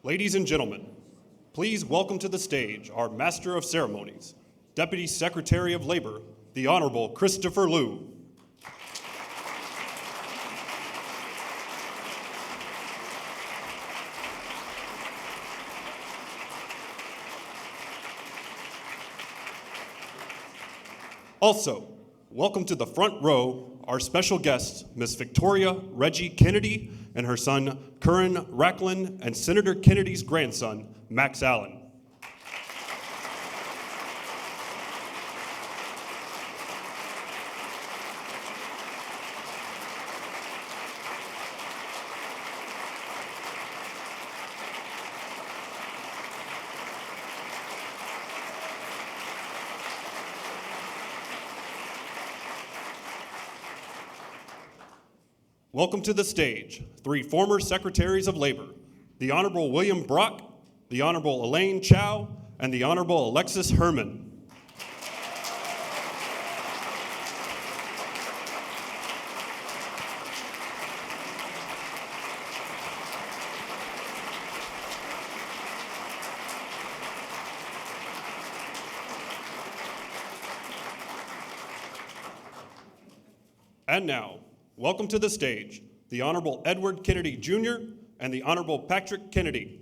Ladies and gentlemen, please welcome to the stage our Master of Ceremonies, Deputy Secretary of Labor, the Honorable Christopher Liu. Also, welcome to the front row our special guests, Ms. Victoria Reggie Kennedy and her son, Curran Racklin, and Senator Kennedy's grandson, Max Allen. Welcome to the stage, three former Secretaries of Labor, the Honorable William Brock, the Honorable Elaine Chao, and the Honorable Alexis Herman. And now, welcome to the stage, the Honorable Edward Kennedy Jr. and the Honorable Patrick Kennedy.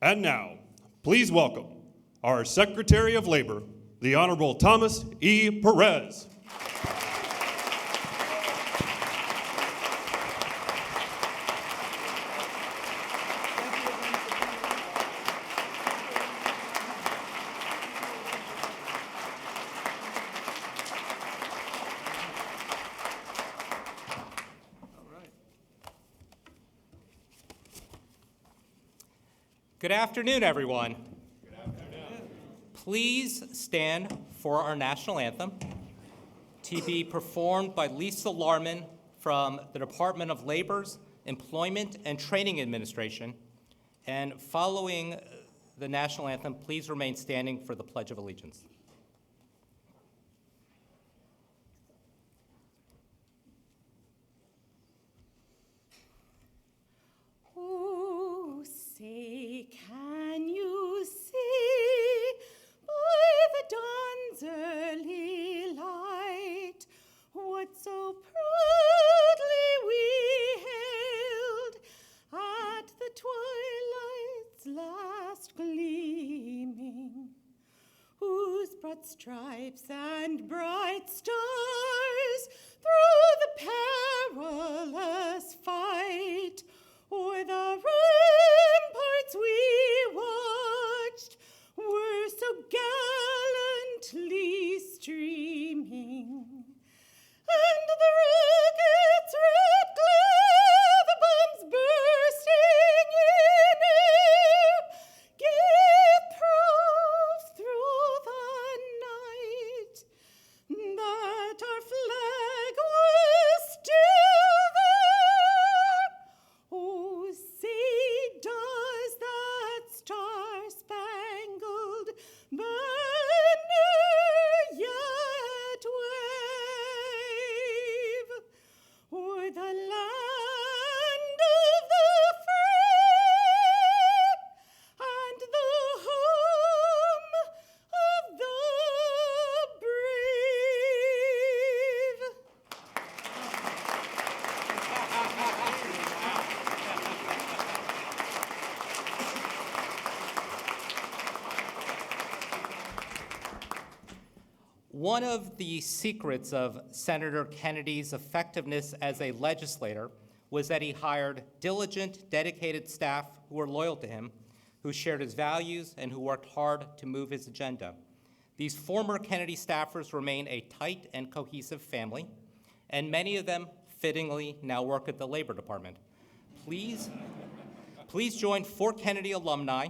And now, please welcome our Secretary of Labor, the Honorable Thomas E. Perez. Good afternoon, everyone. Good afternoon. Please stand for our national anthem to be performed by Lisa Larman from the Department of Labor's Employment and Training Administration. And following the national anthem, please remain standing for the Pledge of Allegiance. Say, can you see by the dawn's early light what so proudly we hailed at the twilight's last gleaming, whose broad stripes and bright stars through the perilous fight o'er the ramparts we watched were so gallantly streaming, and the rocket's red glare, the bombs bursting in air, gave proof through the night that our flag was still there. Oh, say, does that star-spangled banner yet wave o'er the land of the free and the home of the One of the secrets of Senator Kennedy's effectiveness as a legislator was that he hired diligent, dedicated staff who were loyal to him, who shared his values, and who worked hard to move his agenda. These former Kennedy staffers remain a tight and cohesive family, and many of them fittingly now work at the Labor Department. Please join 4 Kennedy alumni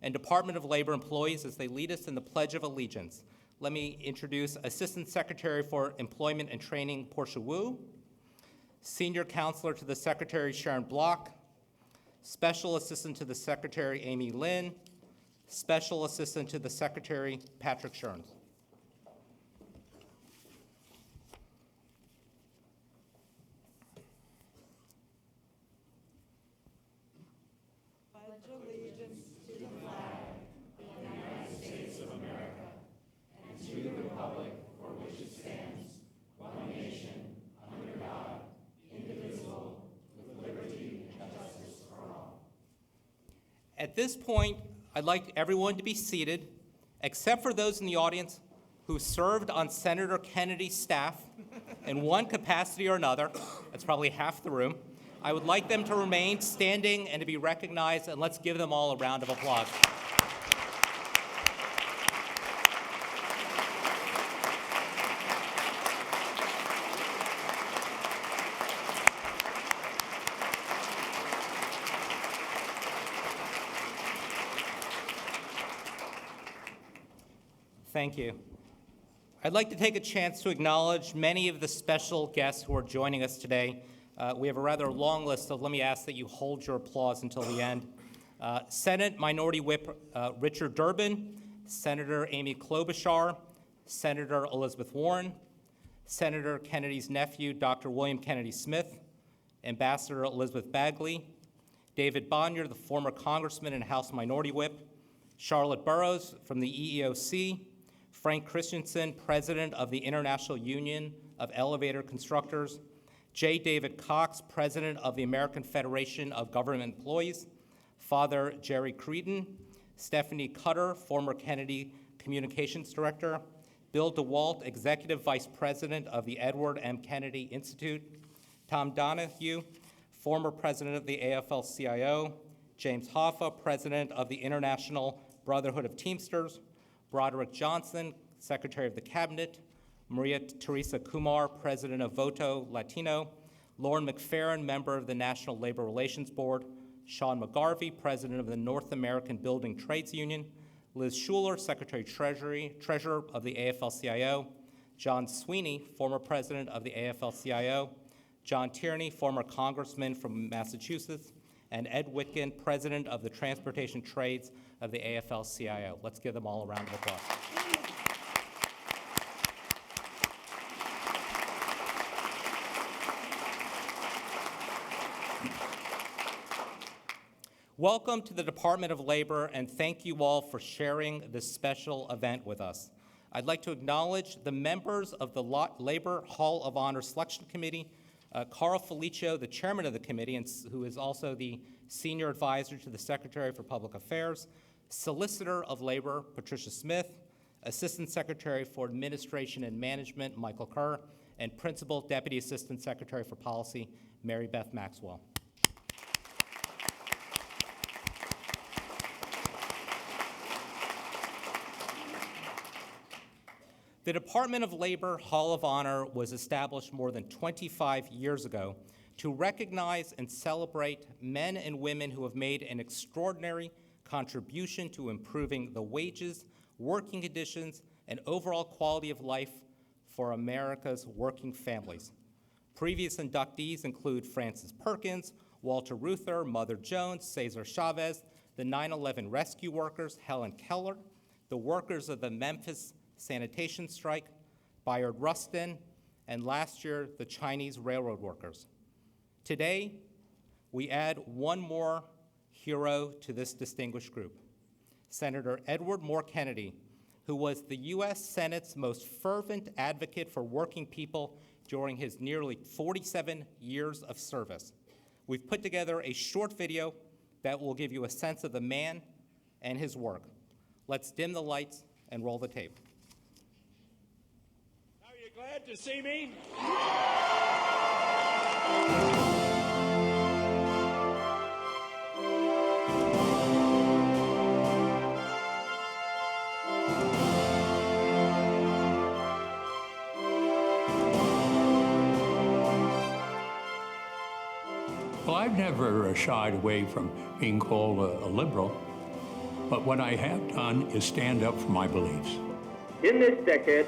and Department of Labor employees as they lead us in the Pledge of Allegiance. let me introduce Assistant Secretary for Employment and Training, Portia Wu, Senior Counselor to the Secretary, Sharon Block, Special Assistant to the Secretary, Amy Lin, Special Assistant to the Secretary, Patrick Sherns. At this point, I'd like everyone to be seated, except for those in the audience who served on Senator Kennedy's staff in one capacity or another. That's probably half the room. I would like them to remain standing and to be recognized, and let's give them all a round of applause. Thank you. I'd like to take a chance to acknowledge many of the special guests who are joining us today. We have a rather long list, so let me ask that you hold your applause until the end. Senate Minority Whip Richard Durbin, Senator Amy Klobuchar, Senator Elizabeth Warren, Senator Kennedy's nephew, Dr. William Kennedy Smith, Ambassador Elizabeth Bagley, David Bonyer, the former Congressman and House Minority Whip, Charlotte Burrows from the EEOC, Frank Christensen, President of the International Union of Elevator Constructors, J. David Cox, President of the American Federation of Government Employees, Father Jerry Creedon, Stephanie Cutter, former Kennedy Communications Director, Bill DeWalt, Executive Vice President of the Edward M. Kennedy Institute, Tom Donahue, former President of the AFL-CIO, James Hoffa, President of the International Brotherhood of Teamsters, Broderick Johnson, Secretary of the Cabinet, Maria Teresa Kumar, President of Voto Latino, Lauren McFerrin, Member of the National Labor Relations Board, Sean McGarvey, President of the North American Building Trades Union, Liz Schuler, Secretary Treasurer of the AFL-CIO, John Sweeney, former President of the AFL-CIO, John Tierney, former Congressman from Massachusetts, and Ed Witkin, President of the Transportation Trades of the AFL-CIO. Let's give them all a round of applause. Welcome to the Department of Labor, and thank you all for sharing this special event with us. I'd like to acknowledge the members of the Labor Hall of Honor Selection Committee, Carl Felicio, the chairman of the committee, and who is also the senior advisor to the Secretary for Public Affairs, Solicitor of Labor, Patricia Smith, Assistant Secretary for Administration and Management, Michael Kerr, and Principal Deputy Assistant Secretary for Policy, Mary Beth Maxwell. The Department of Labor Hall of Honor was established more than 25 years ago to recognize and celebrate men and women who have made an extraordinary contribution to improving the wages, working conditions, and overall quality of life for America's working families. Previous inductees include Frances Perkins, Walter Reuther, Mother Jones, Cesar Chavez, the 9/11 rescue workers, Helen Keller, the workers of the Memphis sanitation strike, Bayard Rustin, and last year, the Chinese railroad workers. Today, we add one more hero to this distinguished group, Senator Edward Moore Kennedy, who was the U.S. Senate's most fervent advocate for working people during his nearly 47 years of service. We've put together a short video that will give you a sense of the man and his work. Let's dim the lights and roll the tape. Are you glad to see me? Well, I've never shied away from being called a liberal, but what I have done is stand up for my beliefs. In this decade,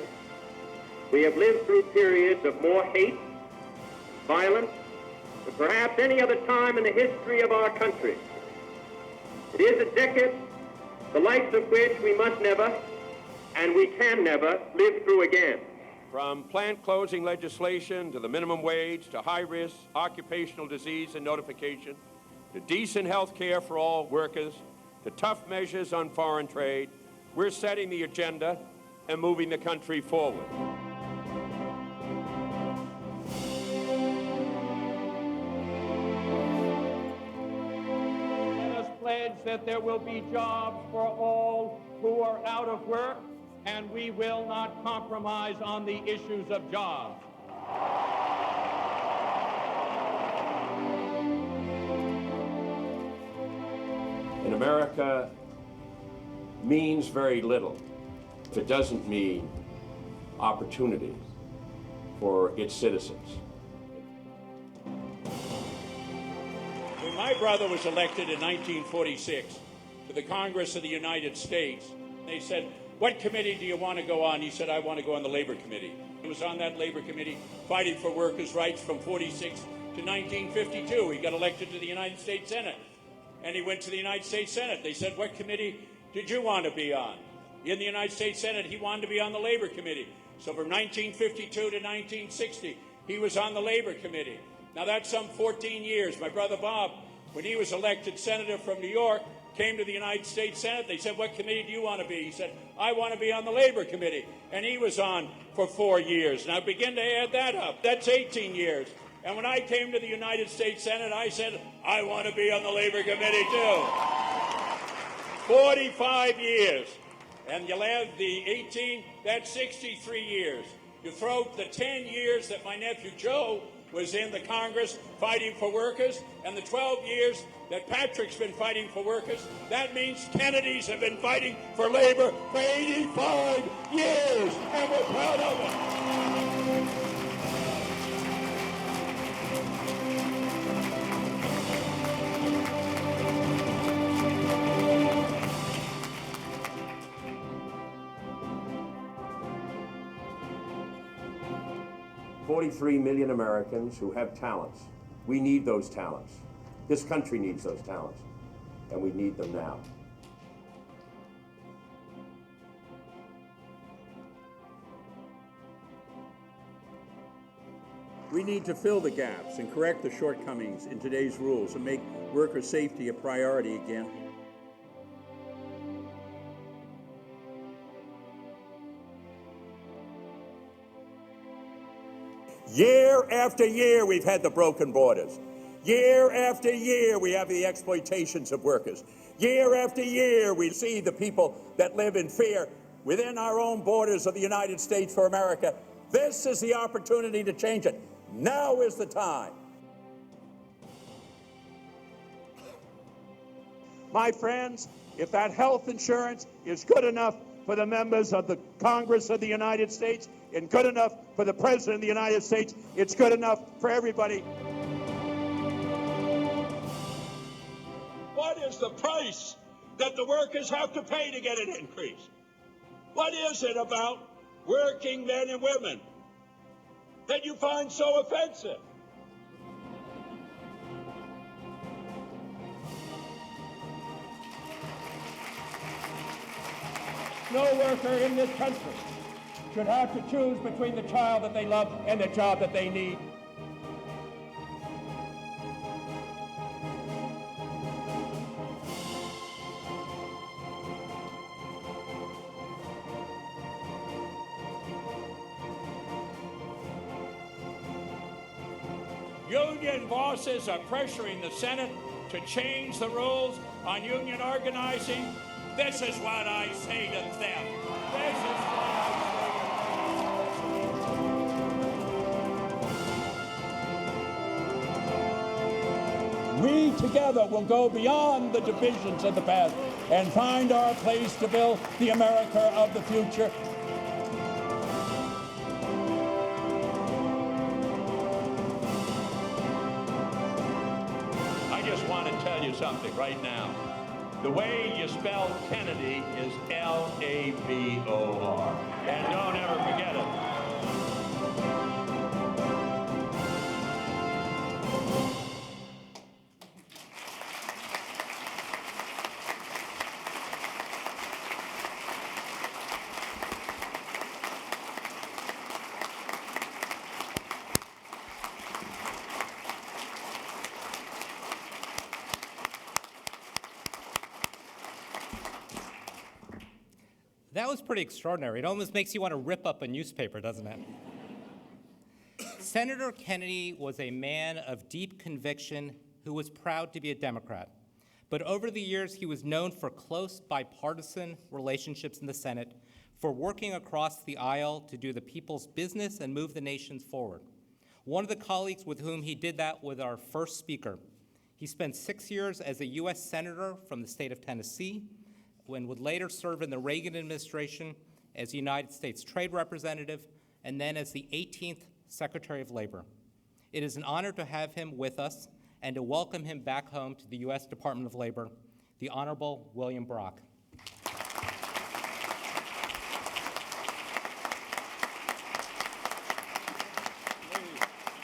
we have lived through periods of more hate, violence, than perhaps any other time in the history of our country. It is a decade the likes of which we must never, and we can never, live through again. From plant closing legislation to the minimum wage to high-risk occupational disease and notification to decent health care for all workers to tough measures on foreign trade, we're setting the agenda and moving the country forward. Let us pledge that there will be jobs for all who are out of work, and we will not compromise on the issues of jobs. In America means very little if it doesn't mean opportunity for its citizens. When my brother was elected in 1946 to the Congress of the United States, they said, "What committee do you want to go on?" He said, "I want to go on the Labor Committee." He was on that Labor Committee fighting for workers' rights from 46 to 1952. He got elected to the United States Senate, and he went to the United States Senate. They said, "What committee did you want to be on?" In the United States Senate, he wanted to be on the Labor Committee. So from 1952 to 1960, he was on the Labor Committee. Now that's some 14 years. My brother Bob, when he was elected senator from New York, came to the United States Senate. They said, "What committee do you want to be?" He said, "I want to be on the Labor Committee." And he was on for 4 years. Now begin to add that up. That's 18 years. And when I came to the United States Senate, I said, "I want to be on the Labor Committee too." 45 years. And you'll add the 18, that's 63 years. You throw the 10 years that my nephew Joe was in the Congress fighting for workers, and the 12 years that Patrick's been fighting for workers, that means Kennedys have been fighting for labor for 85 years, and we're proud of it. 43 million Americans who have talents. We need those talents. This country needs those talents, and we need them now. We need to fill the gaps and correct the shortcomings in today's rules and make worker safety a priority again. Year after year, we've had the broken borders. Year after year, we have the exploitations of workers. Year after year, we see the people that live in fear within our own borders of the United States for America. This is the opportunity to change it. Now is the time. My friends, if that health insurance is good enough for the members of the Congress of the United States and good enough for the President of the United States, it's good enough for everybody. What is the price that the workers have to pay to get an increase? What is it about working men and women that you find so offensive? No worker in this country should have to choose between the child that they love and the job that they need. Union bosses are pressuring the Senate to change the rules on union organizing. This is what I say to them. This is what I say. We together will go beyond the divisions of the past and find our place to build the America of the future. I just want to tell you something right now. The way you spell Kennedy is L-A-B-O-R. And don't ever forget it. That was pretty extraordinary. It almost makes you want to rip up a newspaper, doesn't it? Senator Kennedy was a man of deep conviction who was proud to be a Democrat. But over the years, he was known for close bipartisan relationships in the Senate, for working across the aisle to do the people's business and move the nation forward. One of the colleagues with whom he did that was our first speaker. He spent 6 years as a U.S. Senator from the state of Tennessee, and would later serve in the Reagan administration as United States Trade Representative, and then as the 18th Secretary of Labor. It is an honor to have him with us and to welcome him back home to the U.S. Department of Labor, the Honorable William Brock.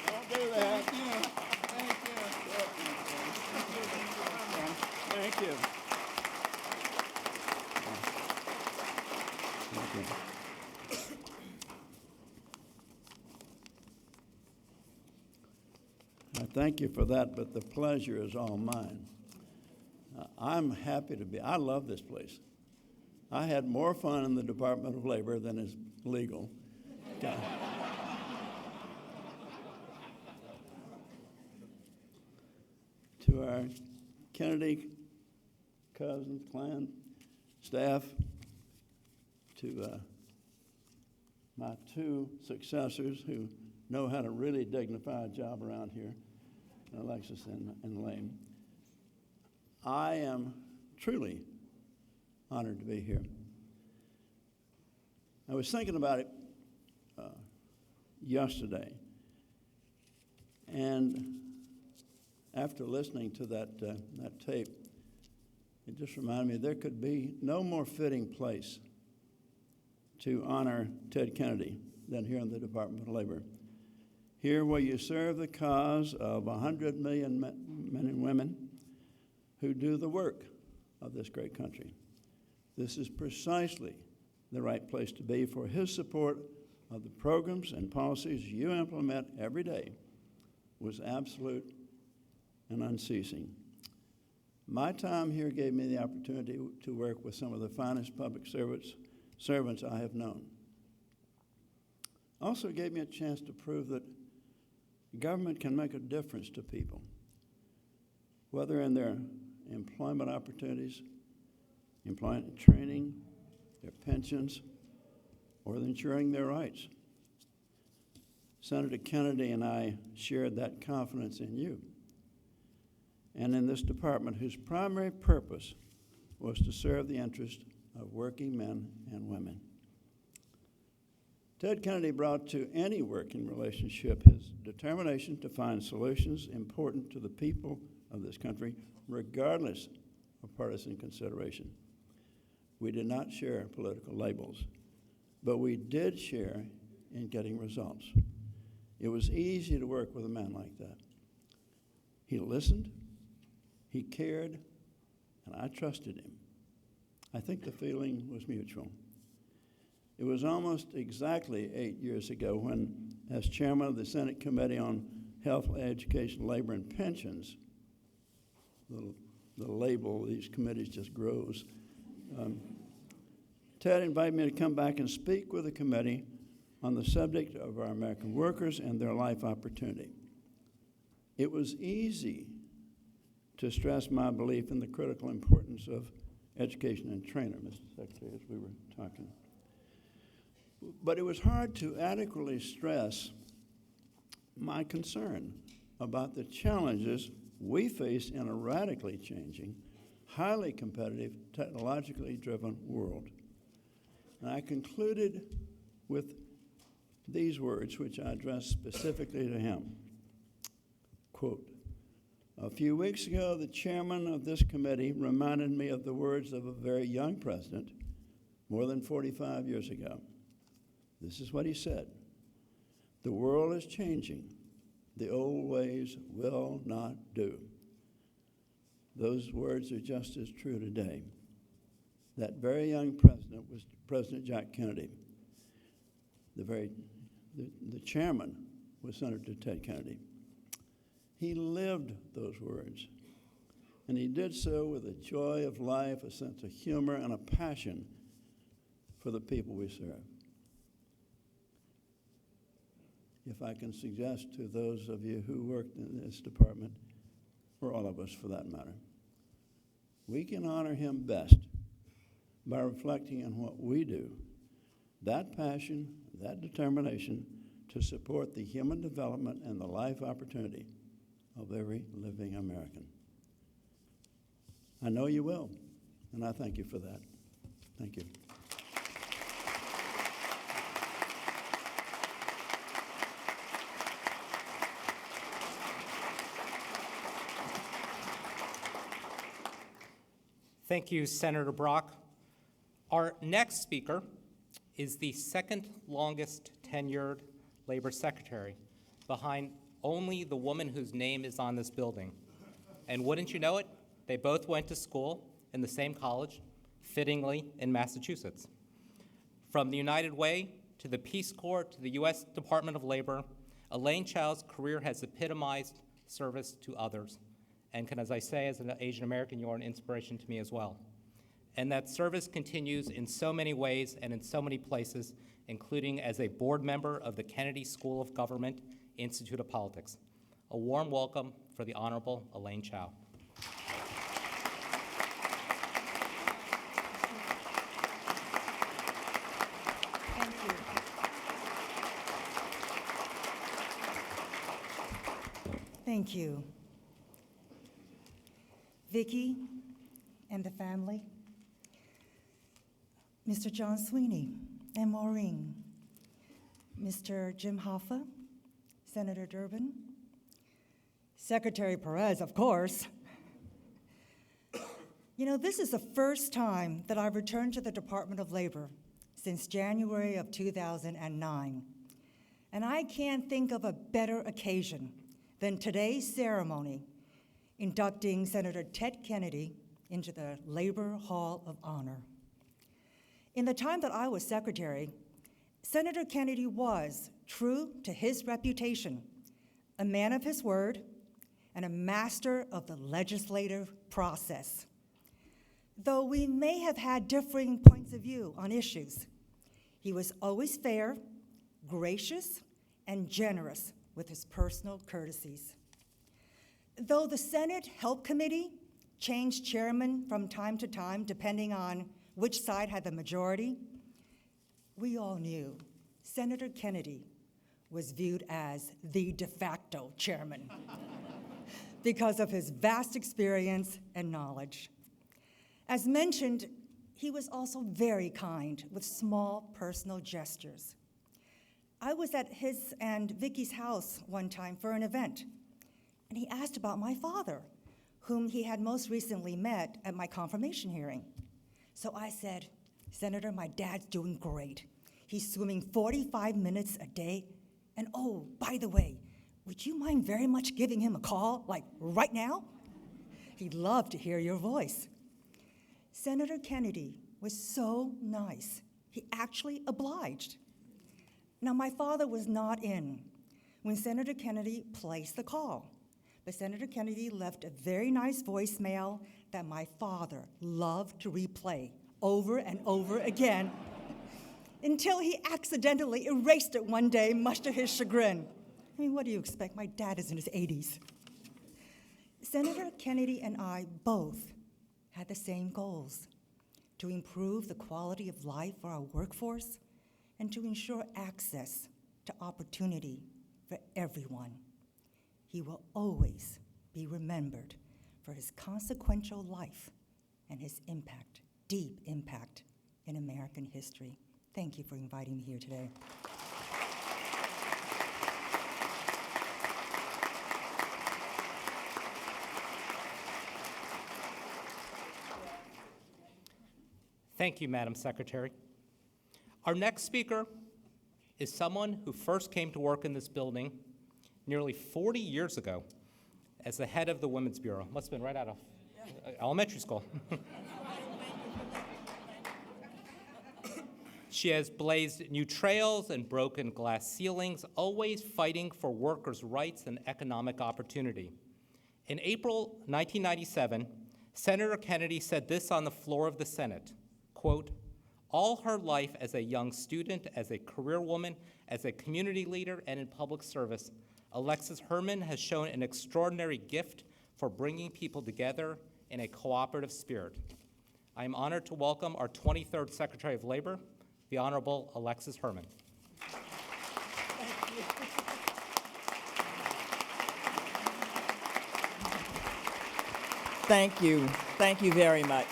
Don't do that. Thank you. Thank you for that, but the pleasure is all mine. I'm happy to be. I love this place. I had more fun in the Department of Labor than is legal. To our Kennedy cousins, clan, staff, to my two successors who know how to really dignify a job around here, Alexis and Elaine. I am truly honored to be here. I was thinking about it yesterday, and after listening to that tape, it just reminded me there could be no more fitting place to honor Ted Kennedy than here in the Department of Labor. Here where you serve the cause of 100 million men and women who do the work of this great country. This is precisely the right place to be, for his support of the programs and policies you implement every day was absolute and unceasing. My time here gave me the opportunity to work with some of the finest public servants I have known. Also gave me a chance to prove that government can make a difference to people, whether in their employment opportunities, employment training, their pensions, or ensuring their rights. Senator Kennedy and I shared that confidence in you and in this department, whose primary purpose was to serve the interest of working men and women. Ted Kennedy brought to any working relationship his determination to find solutions important to the people of this country, regardless of partisan consideration. We did not share political labels, but we did share in getting results. It was easy to work with a man like that. He listened, he cared, and I trusted him. I think the feeling was mutual. It was almost exactly 8 years ago when, as chairman of the Senate Committee on Health, Education, Labor, and Pensions, the label of these committees just grows, Ted invited me to come back and speak with the committee on the subject of our American workers and their life opportunity. It was easy to stress my belief in the critical importance of education and training, Mr. Secretary, as we were talking. But it was hard to adequately stress my concern about the challenges we face in a radically changing, highly competitive, technologically driven world. And I concluded with these words, which I addressed specifically to him. Quote, A few weeks ago, the chairman of this committee reminded me of the words of a very young president more than 45 years ago. This is what he said: "The world is changing. The old ways will not do." Those words are just as true today. That very young president was President Jack Kennedy. The chairman was Senator Ted Kennedy. He lived those words, and he did so with a joy of life, a sense of humor, and a passion for the people we serve. If I can suggest to those of you who work in this department, or all of us for that matter, we can honor him best by reflecting on what we do, that passion, that determination to support the human development and the life opportunity of every living American. I know you will, and I thank you for that. Thank you. Thank you, Senator Brock. Our next speaker is the second longest tenured labor secretary, behind only the woman whose name is on this building. And wouldn't you know it, they both went to school in the same college, fittingly in Massachusetts. From the United Way to the Peace Corps to the U.S. Department of Labor, Elaine Chao's career has epitomized service to others. And can, as I say, as an Asian American, you are an inspiration to me as well. And that service continues in so many ways and in so many places, including as a board member of the Kennedy School of Government Institute of Politics. A warm welcome for the Honorable Elaine Chao. Thank you. Thank you. Vicki and the family, Mr. John Sweeney and Maureen, Mr. Jim Hoffa, Senator Durbin, Secretary Perez, of course. You know, this is the first time that I've returned to the Department of Labor since January of 2009. And I can't think of a better occasion than today's ceremony inducting Senator Ted Kennedy into the Labor Hall of Honor. In the time that I was secretary, Senator Kennedy was, true to his reputation, a man of his word and a master of the legislative process. Though we may have had differing points of view on issues, he was always fair, gracious, and generous with his personal courtesies. Though the Senate Help Committee changed chairman from time to time depending on which side had the majority, we all knew Senator Kennedy was viewed as the de facto chairman because of his vast experience and knowledge. As mentioned, he was also very kind with small personal gestures. I was at his and Vicki's house one time for an event, and he asked about my father, whom he had most recently met at my confirmation hearing. So I said, "Senator, my dad's doing great. He's swimming 45 minutes a day. And oh, by the way, would you mind very much giving him a call, like right now? He'd love to hear your voice." Senator Kennedy was so nice. He actually obliged. Now, my father was not in when Senator Kennedy placed the call. But Senator Kennedy left a very nice voicemail that my father loved to replay over and over again until he accidentally erased it one day, much to his chagrin. I mean, what do you expect? My dad is in his 80s. Senator Kennedy and I both had the same goals: to improve the quality of life for our workforce and to ensure access to opportunity for everyone. He will always be remembered for his consequential life and his impact, deep impact, in American history. Thank you for inviting me here today. Thank you, Madam Secretary. Our next speaker is someone who first came to work in this building nearly 40 years ago as the head of the Women's Bureau. Must have been right out of elementary school. She has blazed new trails and broken glass ceilings, always fighting for workers' rights and economic opportunity. In April 1997, Senator Kennedy said this on the floor of the Senate, quote, "All her life as a young student, as a career woman, as a community leader, and in public service, Alexis Herman has shown an extraordinary gift for bringing people together in a cooperative spirit. I am honored to welcome our 23rd Secretary of Labor, the Honorable Alexis Herman." Thank you. Thank you very much.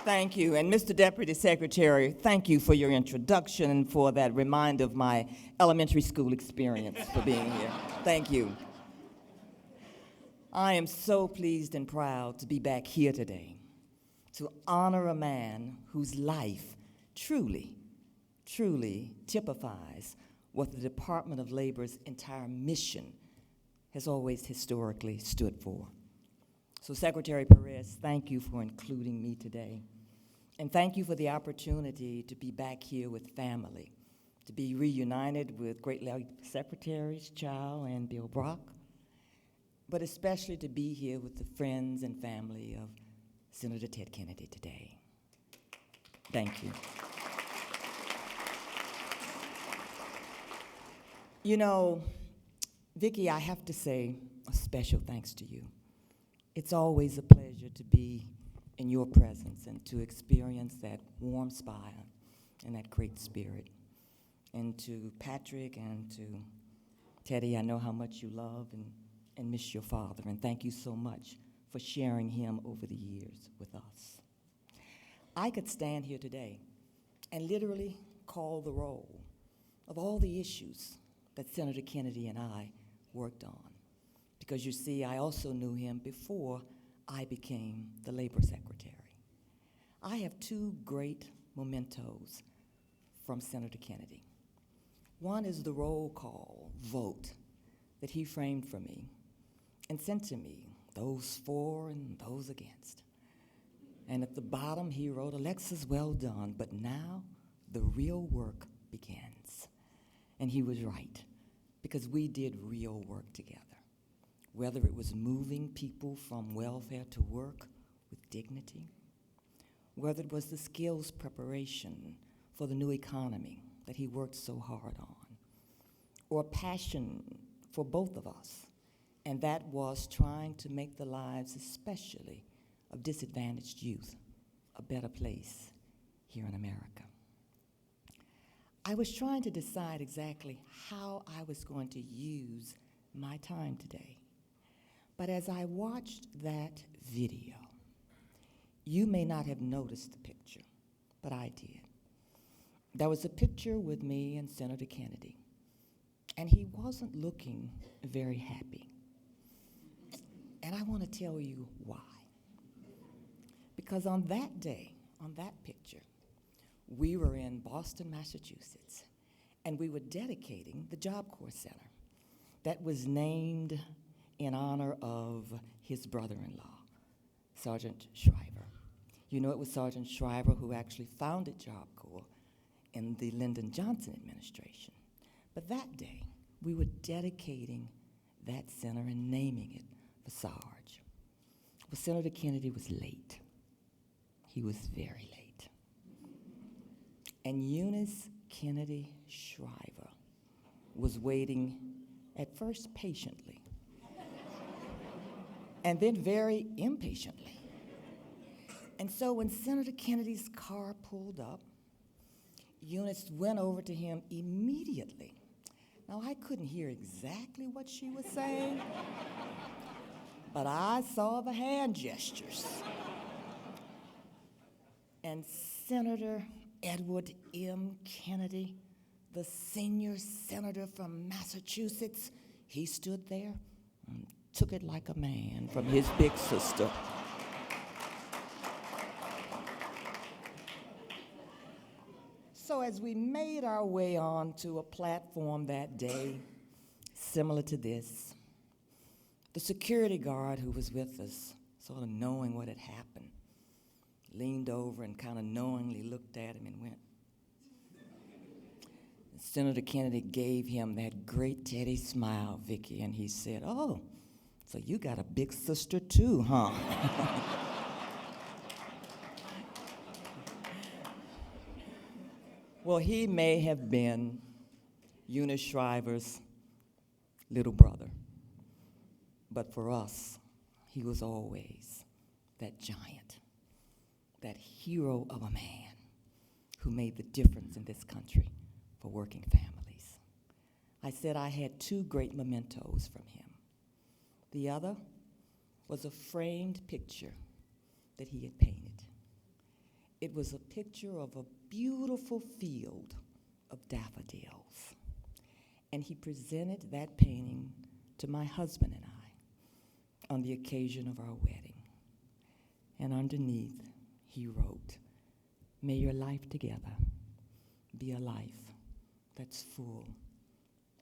Thank you. And Mr. Deputy Secretary, thank you for your introduction and for that reminder of my elementary school experience for being here. Thank you. I am so pleased and proud to be back here today to honor a man whose life truly, truly typifies what the Department of Labor's entire mission has always historically stood for. So Secretary Perez, thank you for including me today. And thank you for the opportunity to be back here with family, to be reunited with great Secretaries Chao and Bill Brock, but especially to be here with the friends and family of Senator Ted Kennedy today. Thank you. You know, Vicki, I have to say a special thanks to you. It's always a pleasure to be in your presence and to experience that warm spire and that great spirit. And to Patrick and to Teddy, I know how much you love and miss your father, and thank you so much for sharing him over the years with us. I could stand here today and literally call the roll of all the issues that Senator Kennedy and I worked on. Because you see, I also knew him before I became the Labor Secretary. I have two great mementos from Senator Kennedy. One is the roll call vote that he framed for me and sent to me, those for and those against. And at the bottom he wrote, "Alexis, well done, but now the real work begins." And he was right, because we did real work together. Whether it was moving people from welfare to work with dignity, whether it was the skills preparation for the new economy that he worked so hard on, or passion for both of us, and that was trying to make the lives, especially of disadvantaged youth, a better place here in America. I was trying to decide exactly how I was going to use my time today. But as I watched that video, you may not have noticed the picture, but I did. There was a picture with me and Senator Kennedy, and he wasn't looking very happy. And I want to tell you why. Because on that day, on that picture, we were in Boston, Massachusetts, and we were dedicating the Job Corps Center that was named in honor of his brother-in-law, Sergeant Shriver. You know, it was Sergeant Shriver who actually founded Job Corps in the Lyndon Johnson administration. But that day, we were dedicating that center and naming it for Sarge. Well, Senator Kennedy was late. He was very late. And Eunice Kennedy Shriver was waiting at first patiently and then very impatiently. And so when Senator Kennedy's car pulled up, Eunice went over to him immediately. Now, I couldn't hear exactly what she was saying, but I saw the hand gestures. And Senator Edward M. Kennedy, the senior senator from Massachusetts, he stood there and took it like a man from his big sister. so as we made our way onto a platform that day, similar to this, the security guard who was with us, sort of knowing what had happened, leaned over and kind of knowingly looked at him and went. And Senator Kennedy gave him that great Teddy smile, Vicki, and he said, "Oh, so you got a big sister too, huh?" Well, he may have been Eunice Shriver's little brother, but for us, he was always that giant, that hero of a man who made the difference in this country for working families. I said I had two great mementos from him. The other was a framed picture that he had painted. It was a picture of a beautiful field of daffodils. And he presented that painting to my husband and I on the occasion of our wedding. And underneath, he wrote, "May your life together be a life that's full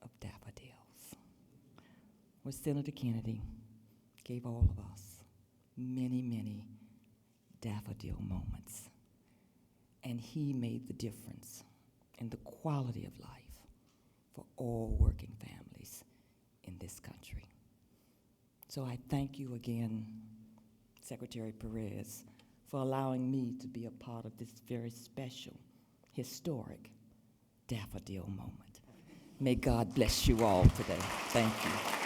of daffodils." Well, Senator Kennedy gave all of us many, many daffodil moments. And he made the difference in the quality of life for all working families in this country. So I thank you again, Secretary Perez, for allowing me to be a part of this very special, historic daffodil moment. May God bless you all today. Thank you.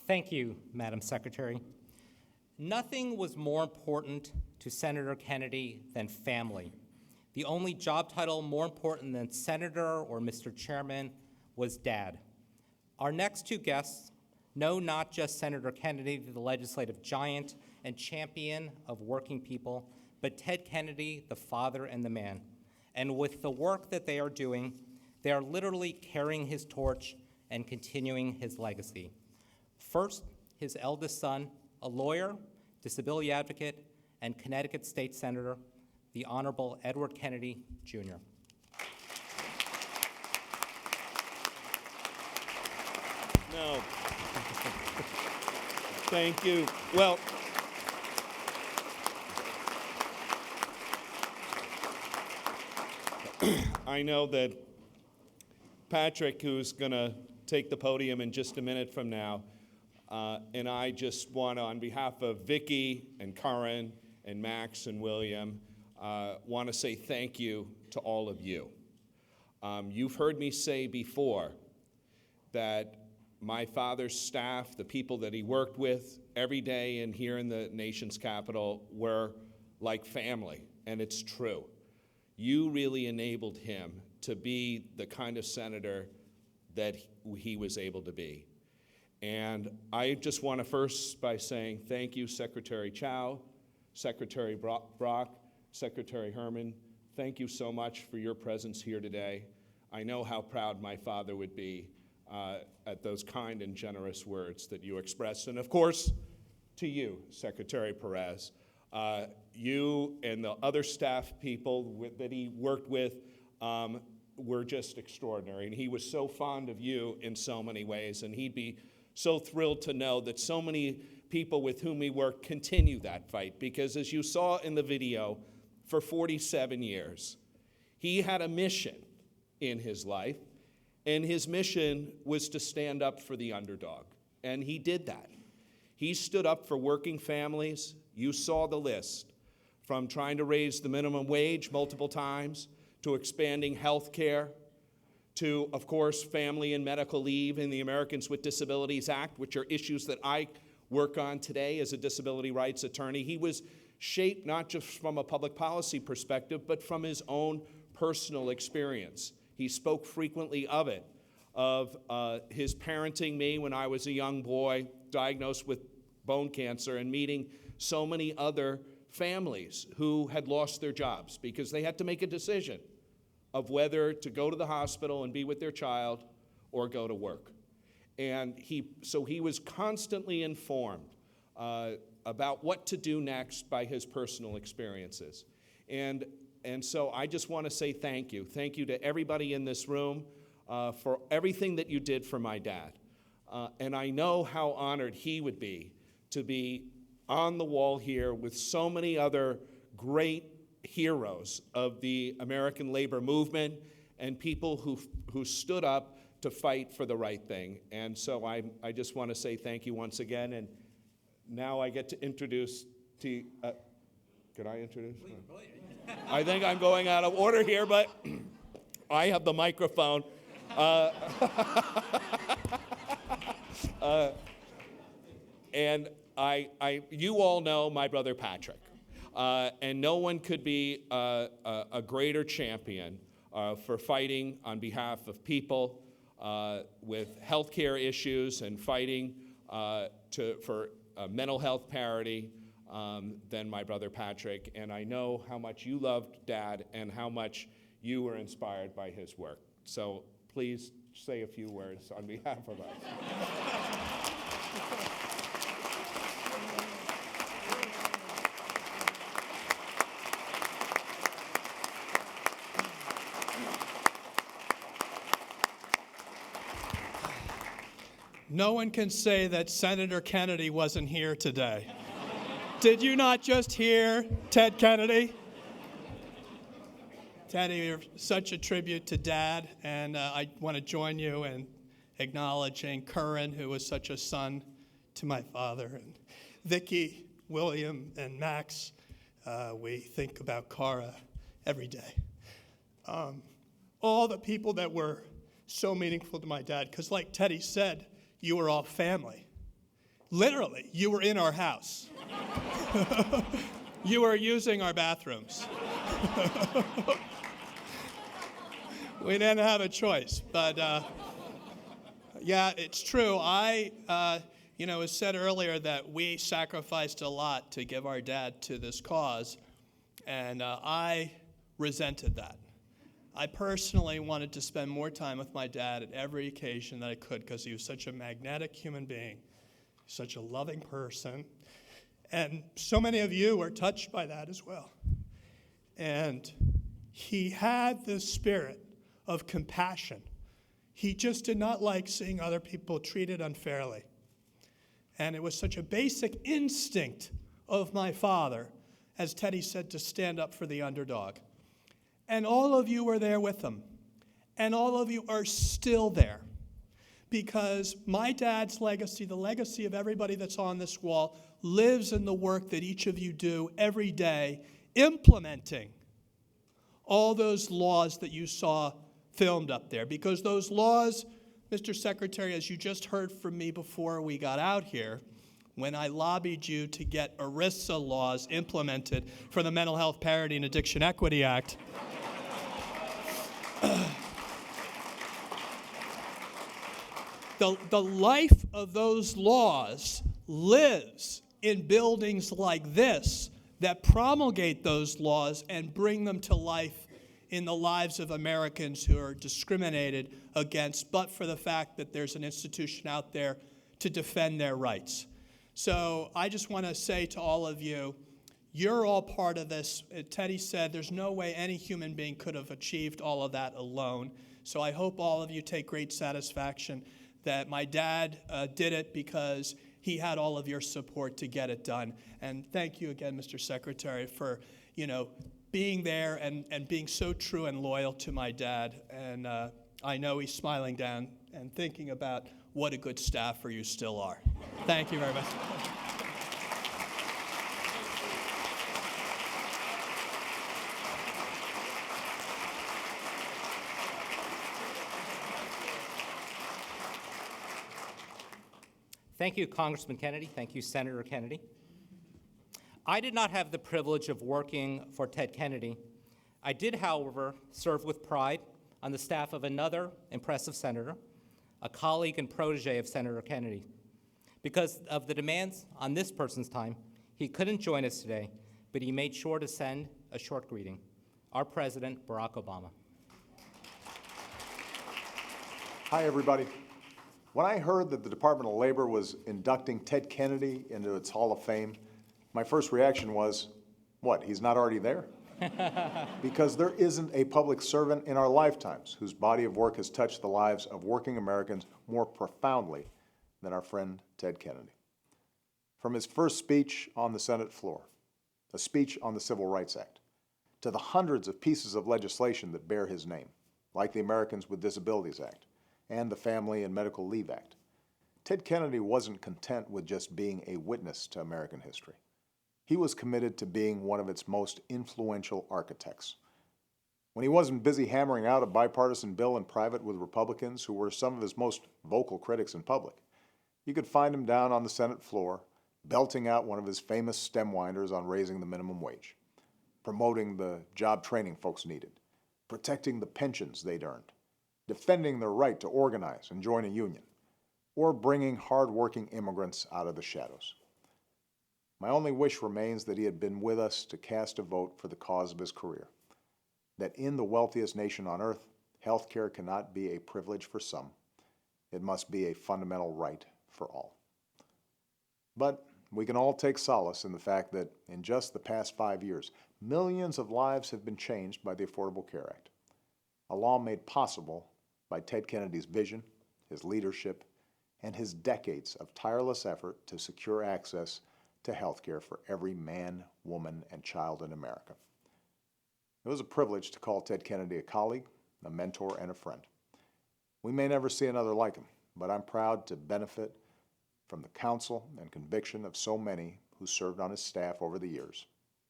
Thank you, Madam Secretary. Nothing was more important to Senator Kennedy than family. The only job title more important than Senator or Mr. Chairman was Dad. Our next two guests know not just Senator Kennedy, the legislative giant and champion of working people, but Ted Kennedy, the father and the man. And with the work that they are doing, they are literally carrying his torch and continuing his legacy. First, his eldest son, a lawyer, disability advocate, and Connecticut State Senator, the Honorable Edward Kennedy, Jr. No. Thank you. Well, I know that Patrick, who's going to take the podium in just a minute from now, and I just want to, on behalf of Vicki and Karen and Max and William, want to say thank you to all of you. You've heard me say before that my father's staff, the people that he worked with every day and here in the nation's capital, were like family, and it's true. You really enabled him to be the kind of senator that he was able to be. And I just want to first by saying thank you, Secretary Chao, Secretary Brock, Secretary Herman. Thank you so much for your presence here today. I know how proud my father would be at those kind and generous words that you expressed. And of course, to you, Secretary Perez, you and the other staff people that he worked with were just extraordinary. And he was so fond of you in so many ways, and he'd be so thrilled to know that so many people with whom he worked continue that fight, because as you saw in the video, for 47 years, he had a mission in his life, and his mission was to stand up for the underdog, and he did that. He stood up for working families. You saw the list, from trying to raise the minimum wage multiple times, to expanding health care, to, of course, family and medical leave in the Americans with Disabilities Act, which are issues that I work on today as a disability rights attorney. He was shaped not just from a public policy perspective, but from his own personal experience. He spoke frequently of it, of his parenting me when I was a young boy, diagnosed with bone cancer, and meeting so many other families who had lost their jobs because they had to make a decision of whether to go to the hospital and be with their child or go to work. And so he was constantly informed about what to do next by his personal experiences. And so I just want to say thank you. Thank you to everybody in this room for everything that you did for my dad. And I know how honored he would be to be on the wall here with so many other great heroes of the American labor movement and people who stood up to fight for the right thing. And so I just want to say thank you once again. And now I get to introduce to, could I introduce? I think I'm going out of order here, but I have the microphone. And you all know my brother Patrick. And no one could be a greater champion for fighting on behalf of people with health care issues and fighting for mental health parity than my brother Patrick. And I know how much you loved Dad and how much you were inspired by his work. So please say a few words on behalf of us. No one can say that Senator Kennedy wasn't here today. Did you not just hear Ted Kennedy? Teddy, you're such a tribute to Dad, and I want to join you in acknowledging Curran, who was such a son to my father, and Vicki, William, and Max. We think about Cara every day. All the people that were so meaningful to my dad, because like Teddy said, you were all family. Literally, you were in our house. You were using our bathrooms. We didn't have a choice, but yeah, it's true. It was said earlier that we sacrificed a lot to give our dad to this cause, and I resented that. I personally wanted to spend more time with my dad at every occasion that I could because he was such a magnetic human being, such a loving person, and so many of you were touched by that as well. And he had this spirit of compassion. He just did not like seeing other people treated unfairly. And it was such a basic instinct of my father, as Teddy said, to stand up for the underdog. And all of you were there with him. And all of you are still there. Because my dad's legacy, the legacy of everybody that's on this wall, lives in the work that each of you do every day, implementing all those laws that you saw filmed up there. Because those laws, Mr. Secretary, as you just heard from me before we got out here, when I lobbied you to get ERISA laws implemented for the Mental Health Parity and Addiction Equity Act, the life of those laws lives in buildings like this that promulgate those laws and bring them to life in the lives of Americans who are discriminated against, but for the fact that there's an institution out there to defend their rights. So I just want to say to all of you, you're all part of this. Teddy said there's no way any human being could have achieved all of that alone. So I hope all of you take great satisfaction that my dad did it because he had all of your support to get it done. And thank you again, Mr. Secretary, for being there and being so true and loyal to my dad. And I know he's smiling down and thinking about what a good staffer you still are. Thank you very much. Thank you, Congressman Kennedy. Thank you, Senator Kennedy. I did not have the privilege of working for Ted Kennedy. I did, however, serve with pride on the staff of another impressive senator, a colleague and protege of Senator Kennedy. Because of the demands on this person's time, he couldn't join us today, but he made sure to send a short greeting. Our President, Barack Obama. Hi, everybody. When I heard that the Department of Labor was inducting Ted Kennedy into its Hall of Fame, my first reaction was, what, he's not already there? Because there isn't a public servant in our lifetimes whose body of work has touched the lives of working Americans more profoundly than our friend Ted Kennedy. From his first speech on the Senate floor, a speech on the Civil Rights Act, to the hundreds of pieces of legislation that bear his name, like the Americans with Disabilities Act and the Family and Medical Leave Act, Ted Kennedy wasn't content with just being a witness to American history. He was committed to being one of its most influential architects. When he wasn't busy hammering out a bipartisan bill in private with Republicans who were some of his most vocal critics in public, you could find him down on the Senate floor, belting out one of his famous stem winders on raising the minimum wage, promoting the job training folks needed, protecting the pensions they'd earned, defending their right to organize and join a union, or bringing hard-working immigrants out of the shadows. My only wish remains that he had been with us to cast a vote for the cause of his career, that in the wealthiest nation on earth, health care cannot be a privilege for some. It must be a fundamental right for all. But we can all take solace in the fact that in just the past 5 years, millions of lives have been changed by the Affordable Care Act, a law made possible by Ted Kennedy's vision, his leadership, and his decades of tireless effort to secure access to health care for every man, woman, and child in America. It was a privilege to call Ted Kennedy a colleague, a mentor, and a friend. We may never see another like him, but I'm proud to benefit from the counsel and conviction of so many who served on his staff over the years,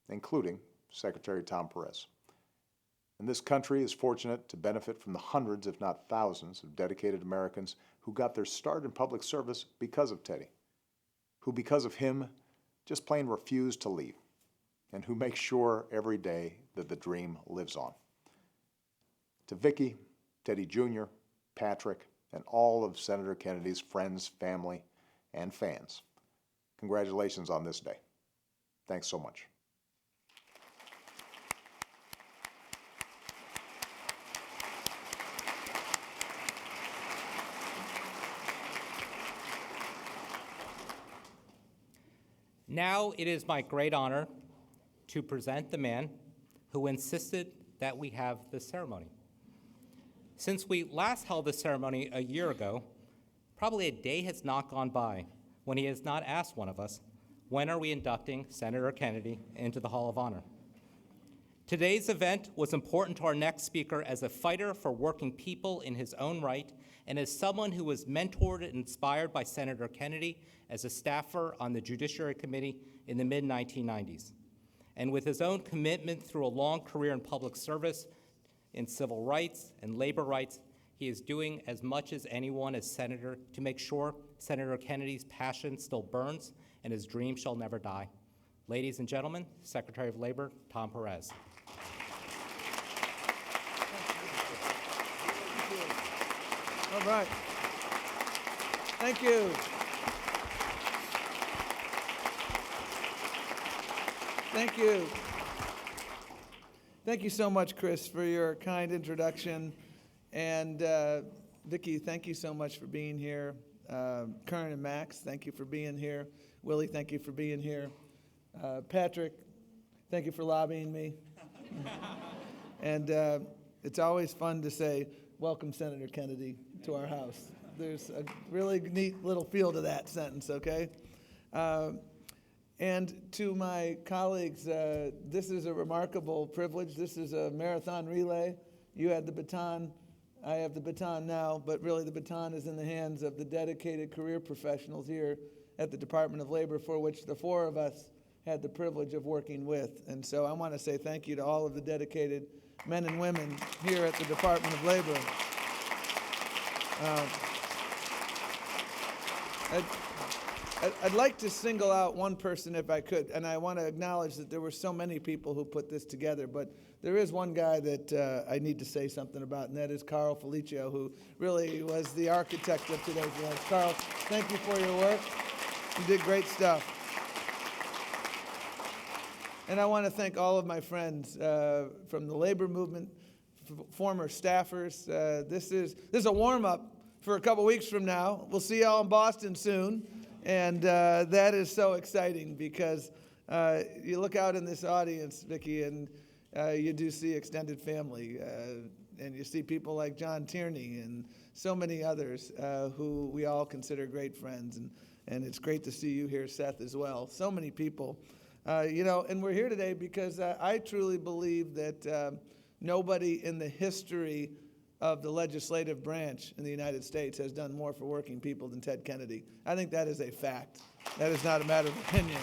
including Secretary Tom Perez. And this country is fortunate to benefit from the hundreds, if not thousands, of dedicated Americans who got their start in public service because of Teddy, who because of him just plain refused to leave, and who make sure every day that the dream lives on. To Vicki, Teddy Jr., Patrick, and all of Senator Kennedy's friends, family, and fans, congratulations on this day. Thanks so much. Now it is my great honor to present the man who insisted that we have this ceremony. Since we last held this ceremony a year ago, probably a day has not gone by when he has not asked one of us, when are we inducting Senator Kennedy into the Hall of Honor? Today's event was important to our next speaker as a fighter for working people in his own right and as someone who was mentored and inspired by Senator Kennedy as a staffer on the Judiciary Committee in the mid-1990s. And with his own commitment through a long career in public service, in civil rights and labor rights, he is doing as much as anyone as senator to make sure Senator Kennedy's passion still burns and his dream shall never die. Ladies and gentlemen, Secretary of Labor, Tom Perez. All right. Thank you. Thank you. Thank you so much, Chris, for your kind introduction. And Vicki, thank you so much for being here. Curran and Max, thank you for being here. Willie, thank you for being here. Patrick, thank you for lobbying me. And it's always fun to say, welcome Senator Kennedy to our house. There's a really neat little feel to that sentence, okay? And to my colleagues, this is a remarkable privilege. This is a marathon relay. You had the baton. I have the baton now, but really the baton is in the hands of the dedicated career professionals here at the Department of Labor, for which the four of us had the privilege of working with. And so I want to say thank you to all of the dedicated men and women here at the Department of Labor. I'd like to single out one person if I could, and I want to acknowledge that there were so many people who put this together, but there is one guy that I need to say something about, and that is Carl Felicio, who really was the architect of today's event. Carl, thank you for your work. You did great stuff. And I want to thank all of my friends from the labor movement, former staffers. This is a warm-up for a couple weeks from now. We'll see y'all in Boston soon. And that is so exciting because you look out in this audience, Vicki, and you do see extended family. And you see people like John Tierney and so many others who we all consider great friends. And it's great to see you here, Seth, as well. So many people. And we're here today because I truly believe that nobody in the history of the legislative branch in the United States has done more for working people than Ted Kennedy. I think that is a fact. That is not a matter of opinion.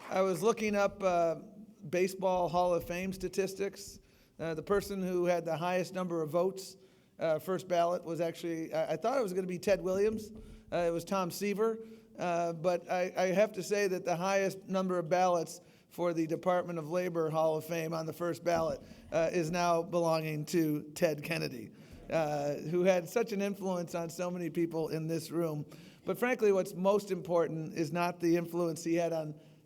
I was looking up Baseball Hall of Fame statistics. The person who had the highest number of votes, first ballot, was actually, I thought it was going to be Ted Williams. It was Tom Seaver. But I have to say that the highest number of ballots for the Department of Labor Hall of Fame on the first ballot is now belonging to Ted Kennedy, who had such an influence on so many people in this room. But frankly, what's most important is not the influence he had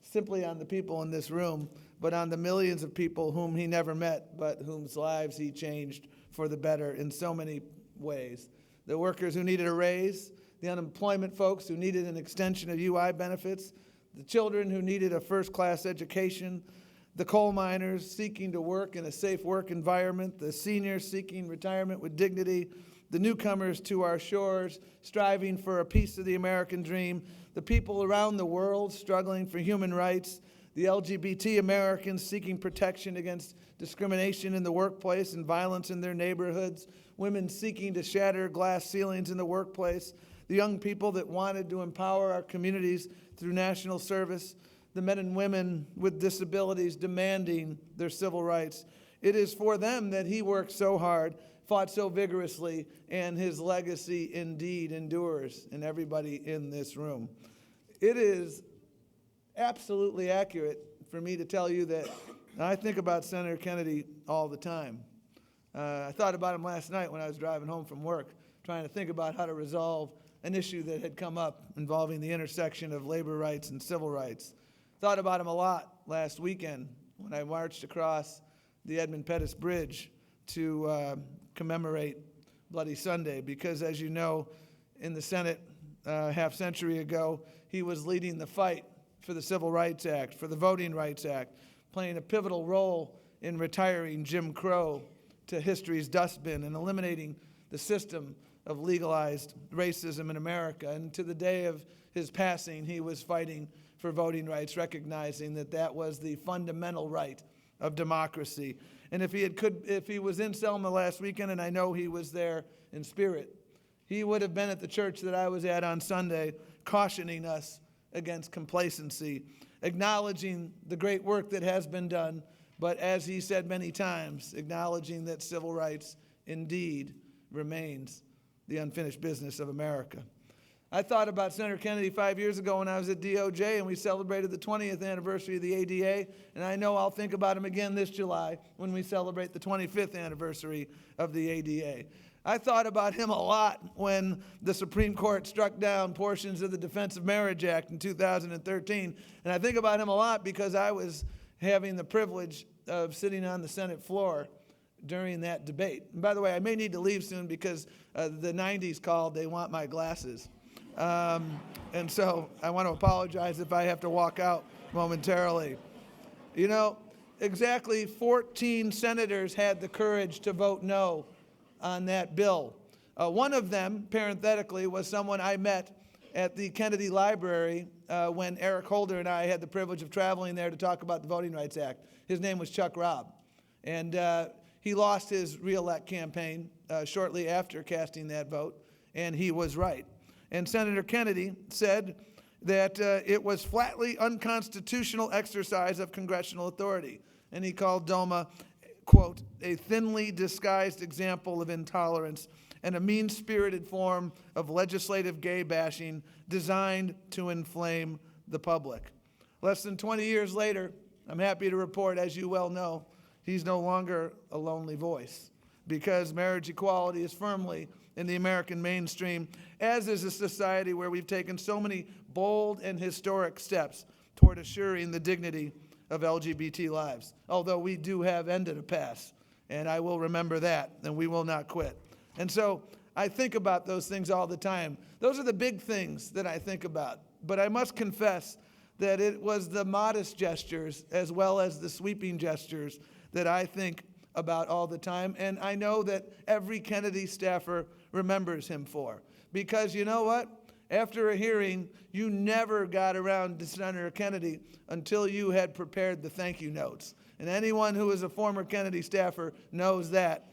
simply on the people in this room, but on the millions of people whom he never met, but whose lives he changed for the better in so many ways. The workers who needed a raise, the unemployment folks who needed an extension of UI benefits, the children who needed a first-class education, the coal miners seeking to work in a safe work environment, the seniors seeking retirement with dignity, the newcomers to our shores striving for a piece of the American dream, the people around the world struggling for human rights, the LGBT Americans seeking protection against discrimination in the workplace and violence in their neighborhoods, women seeking to shatter glass ceilings in the workplace, the young people that wanted to empower our communities through national service, the men and women with disabilities demanding their civil rights. It is for them that he worked so hard, fought so vigorously, and his legacy indeed endures in everybody in this room. It is absolutely accurate for me to tell you that I think about Senator Kennedy all the time. I thought about him last night when I was driving home from work, trying to think about how to resolve an issue that had come up involving the intersection of labor rights and civil rights. Thought about him a lot last weekend when I marched across the Edmund Pettus Bridge to commemorate Bloody Sunday, because as you know, in the Senate half century ago, he was leading the fight for the Civil Rights Act, for the Voting Rights Act, playing a pivotal role in retiring Jim Crow to history's dustbin and eliminating the system of legalized racism in America. And to the day of his passing, he was fighting for voting rights, recognizing that that was the fundamental right of democracy. And if he was in Selma last weekend, and I know he was there in spirit, he would have been at the church that I was at on Sunday, cautioning us against complacency, acknowledging the great work that has been done, but as he said many times, acknowledging that civil rights indeed remains the unfinished business of America. I thought about Senator Kennedy 5 years ago when I was at DOJ and we celebrated the 20th anniversary of the ADA, and I know I'll think about him again this July when we celebrate the 25th anniversary of the ADA. I thought about him a lot when the Supreme Court struck down portions of the Defense of Marriage Act in 2013, and I think about him a lot because I was having the privilege of sitting on the Senate floor during that debate. And by the way, I may need to leave soon because the 90s called, they want my glasses. And so I want to apologize if I have to walk out momentarily. You know, exactly 14 senators had the courage to vote no on that bill. One of them, parenthetically, was someone I met at the Kennedy Library when Eric Holder and I had the privilege of traveling there to talk about the Voting Rights Act. His name was Chuck Robb. And he lost his re-elect campaign shortly after casting that vote, and he was right. And Senator Kennedy said that it was flatly unconstitutional exercise of congressional authority. And he called DOMA, quote, a thinly disguised example of intolerance and a mean-spirited form of legislative gay bashing designed to inflame the public. Less than 20 years later, I'm happy to report, as you well know, he's no longer a lonely voice. because marriage equality is firmly in the American mainstream, as is a society where we've taken so many bold and historic steps toward assuring the dignity of LGBT lives. Although we do have ended a pass, and I will remember that, and we will not quit. And so I think about those things all the time. Those are the big things that I think about. But I must confess that it was the modest gestures as well as the sweeping gestures that I think about all the time. And I know that every Kennedy staffer remembers him for. Because you know what? After a hearing, you never got around to Senator Kennedy until you had prepared the thank you notes. And anyone who is a former Kennedy staffer knows that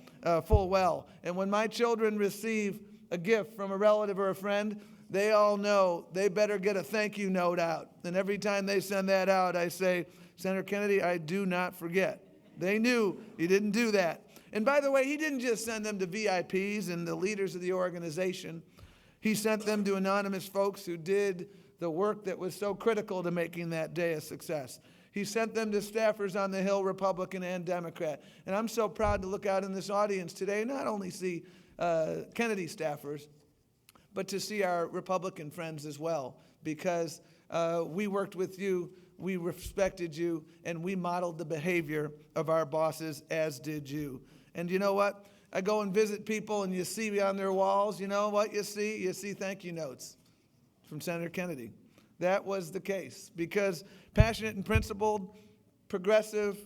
full well. And when my children receive a gift from a relative or a friend, they all know they better get a thank you note out. And every time they send that out, I say, Senator Kennedy, I do not forget. They knew he didn't do that. And by the way, he didn't just send them to VIPs and the leaders of the organization. He sent them to anonymous folks who did the work that was so critical to making that day a success. He sent them to staffers on the Hill, Republican and Democrat. And I'm so proud to look out in this audience today, not only see Kennedy staffers, but to see our Republican friends as well, because we worked with you, we respected you, and we modeled the behavior of our bosses, as did you. And you know what? I go and visit people, and you see on their walls, you know what you see? You see thank you notes from Senator Kennedy. That was the case, because passionate and principled, progressive,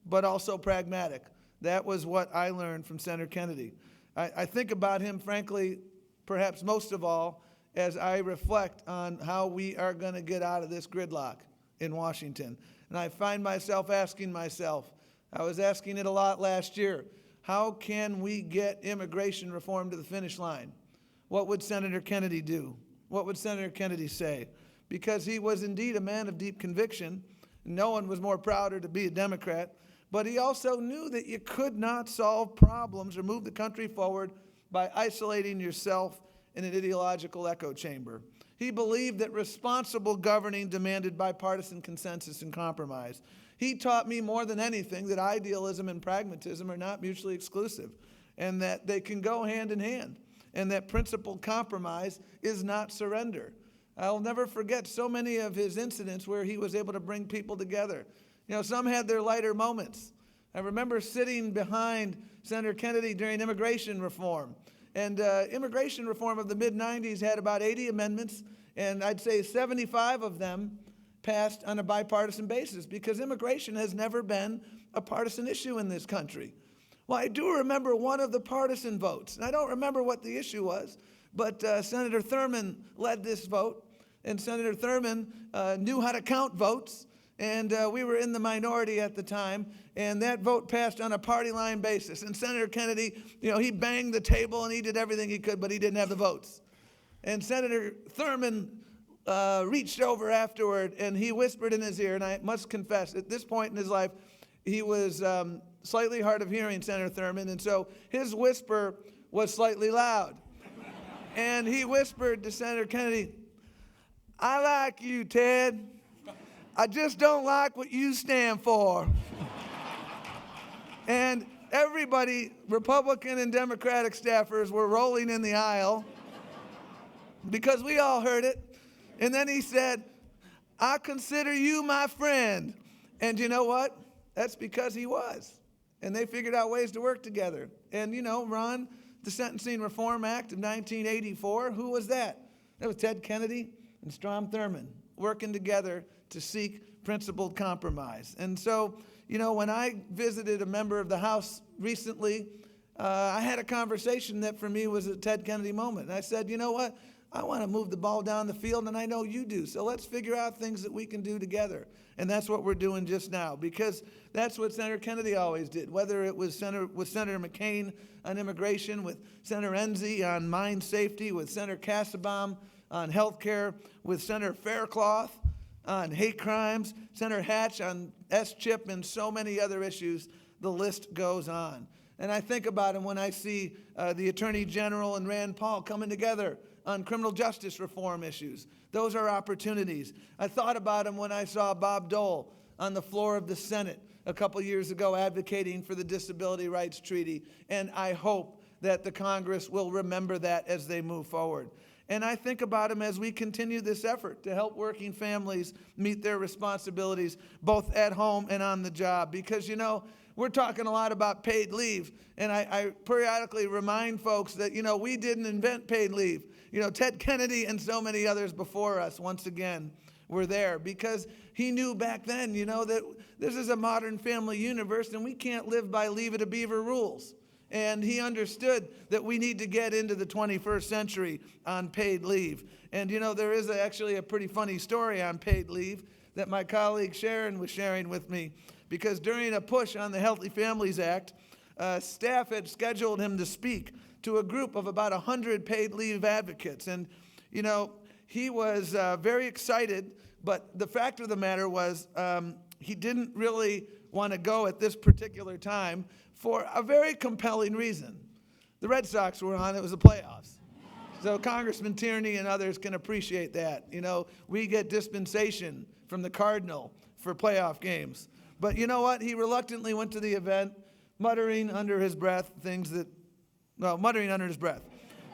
but also pragmatic. That was what I learned from Senator Kennedy. I think about him, frankly, perhaps most of all, as I reflect on how we are going to get out of this gridlock in Washington. And I find myself asking myself, I was asking it a lot last year, how can we get immigration reform to the finish line? What would Senator Kennedy do? What would Senator Kennedy say? Because he was indeed a man of deep conviction. No one was more prouder to be a Democrat. But he also knew that you could not solve problems or move the country forward by isolating yourself in an ideological echo chamber. He believed that responsible governing demanded bipartisan consensus and compromise. He taught me more than anything that idealism and pragmatism are not mutually exclusive, and that they can go hand in hand, and that principled compromise is not surrender. I'll never forget so many of his incidents where he was able to bring people together. You know, some had their lighter moments. I remember sitting behind Senator Kennedy during immigration reform. And immigration reform of the mid-90s had about 80 amendments, and I'd say 75 of them passed on a bipartisan basis, because immigration has never been a partisan issue in this country. Well, I do remember one of the partisan votes, and I don't remember what the issue was, but Senator Thurman led this vote, and Senator Thurman knew how to count votes, and we were in the minority at the time, and that vote passed on a party line basis. And Senator Kennedy, you know, he banged the table and he did everything he could, but he didn't have the votes. And Senator Thurman reached over afterward and he whispered in his ear, and I must confess, at this point in his life, he was slightly hard of hearing, Senator Thurman, and so his whisper was slightly loud. And he whispered to Senator Kennedy, "I like you, Ted. I just don't like what you stand for." And everybody, Republican and Democratic staffers, were rolling in the aisle because we all heard it. And then he said, "I consider you my friend." And you know what? That's because he was. And they figured out ways to work together. And, you know, Ron, the Sentencing Reform Act of 1984, who was that? That was Ted Kennedy and Strom Thurmond working together to seek principled compromise. And so, you know, when I visited a member of the House recently, I had a conversation that for me was a Ted Kennedy moment. And I said, you know what? I want to move the ball down the field, and I know you do. So let's figure out things that we can do together. And that's what we're doing just now, because that's what Senator Kennedy always did, whether it was with Senator McCain on immigration, with Senator Enzi on mine safety, with Senator Kassebaum on health care, with Senator Faircloth on hate crimes, Senator Hatch on S-chip, and so many other issues. The list goes on. And I think about him when I see the Attorney General and Rand Paul coming together on criminal justice reform issues. Those are opportunities. I thought about him when I saw Bob Dole on the floor of the Senate a couple years ago advocating for the Disability Rights Treaty, and I hope that the Congress will remember that as they move forward. And I think about him as we continue this effort to help working families meet their responsibilities, both at home and on the job. Because, you know, we're talking a lot about paid leave, and I periodically remind folks that, you know, we didn't invent paid leave. You know, Ted Kennedy and so many others before us, once again, were there because he knew back then, you know, that this is a modern family universe and we can't live by Leave It a Beaver rules. And he understood that we need to get into the 21st century on paid leave. And, you know, there is actually a pretty funny story on paid leave that my colleague Sharon was sharing with me, because during a push on the Healthy Families Act, staff had scheduled him to speak to a group of about 100 paid leave advocates. And, you know, he was very excited, but the fact of the matter was he didn't really want to go at this particular time for a very compelling reason. The Red Sox were on, it was the playoffs. So Congressman Tierney and others can appreciate that. You know, we get dispensation from the Cardinal for playoff games. But you know what? He reluctantly went to the event, muttering under his breath muttering under his breath.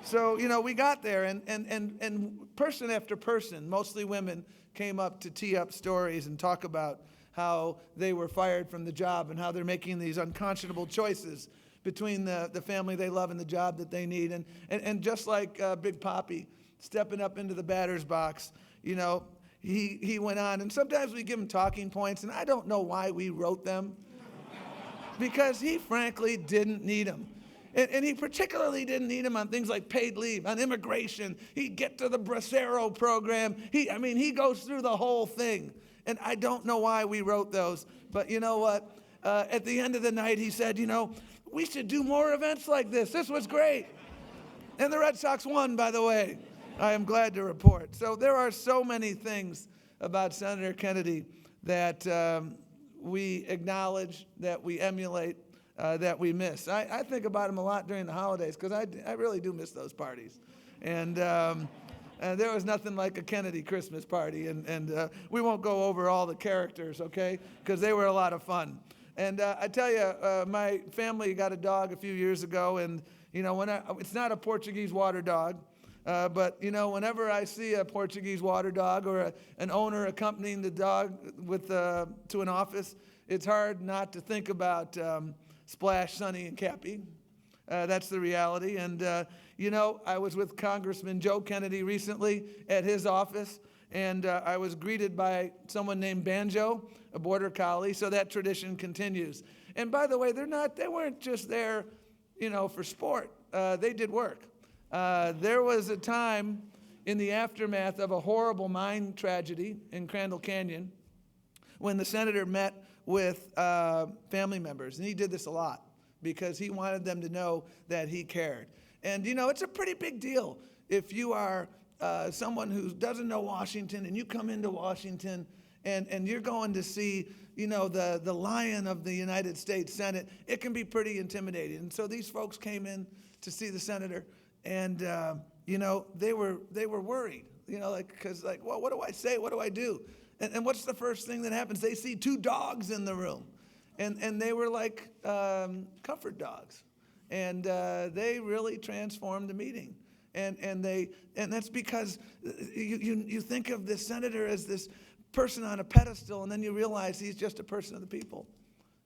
So, you know, we got there, and person after person, mostly women, came up to tee up stories and talk about how they were fired from the job and how they're making these unconscionable choices between the family they love and the job that they need. And just like Big Papi stepping up into the batter's box, you know, he went on. And sometimes we give him talking points, and I don't know why we wrote them, because he frankly didn't need them. And he particularly didn't need him on things like paid leave, on immigration. He'd get to the Bracero program. He goes through the whole thing. And I don't know why we wrote those. But you know what? At the end of the night, he said, you know, we should do more events like this. This was great. And the Red Sox won, by the way. I am glad to report. So there are so many things about Senator Kennedy that we acknowledge, that we emulate, that we miss. I think about him a lot during the holidays because I really do miss those parties. And there was nothing like a Kennedy Christmas party. And we won't go over all the characters, okay, because they were a lot of fun. And I tell you, my family got a dog a few years ago, and, you know, it's not a Portuguese water dog, but, you know, whenever I see a Portuguese water dog or an owner accompanying the dog to an office, it's hard not to think about Splash, Sonny, and Cappy. That's the reality. And, you know, I was with Congressman Joe Kennedy recently at his office, and I was greeted by someone named Banjo, a border collie, so that tradition continues. And by the way, they weren't just there, you know, for sport. They did work. There was a time in the aftermath of a horrible mine tragedy in Crandall Canyon when the senator met with family members. And he did this a lot because he wanted them to know that he cared. And, you know, it's a pretty big deal if you are someone who doesn't know Washington and you come into Washington and you're going to see, you know, the lion of the United States Senate. It can be pretty intimidating. And so these folks came in to see the senator, and, you know, they were worried, you know, because well, what do I say? What do I do? And what's the first thing that happens? They see two dogs in the room, and they were like comfort dogs, and they really transformed the meeting. And that's because you think of this senator as this person on a pedestal, and then you realize he's just a person of the people,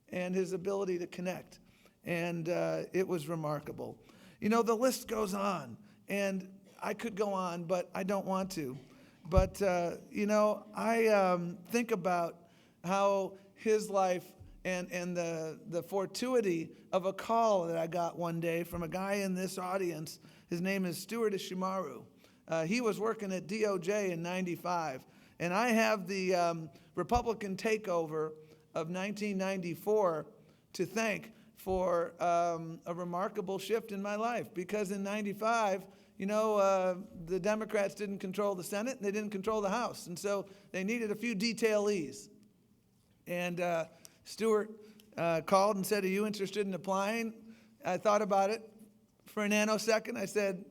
and his ability to connect, and it was remarkable. You know, the list goes on, and I could go on, but I don't want to. But, you know, I think about how his life and the fortuity of a call that I got one day from a guy in this audience. His name is Stuart Ishimaru. He was working at DOJ in '95. And I have the Republican takeover of 1994 to thank for a remarkable shift in my life. Because in '95, you know, the Democrats didn't control the Senate, and they didn't control the House. And so they needed a few detailees. And Stuart called and said, "Are you interested in applying?" I thought about it for a nanosecond. I said,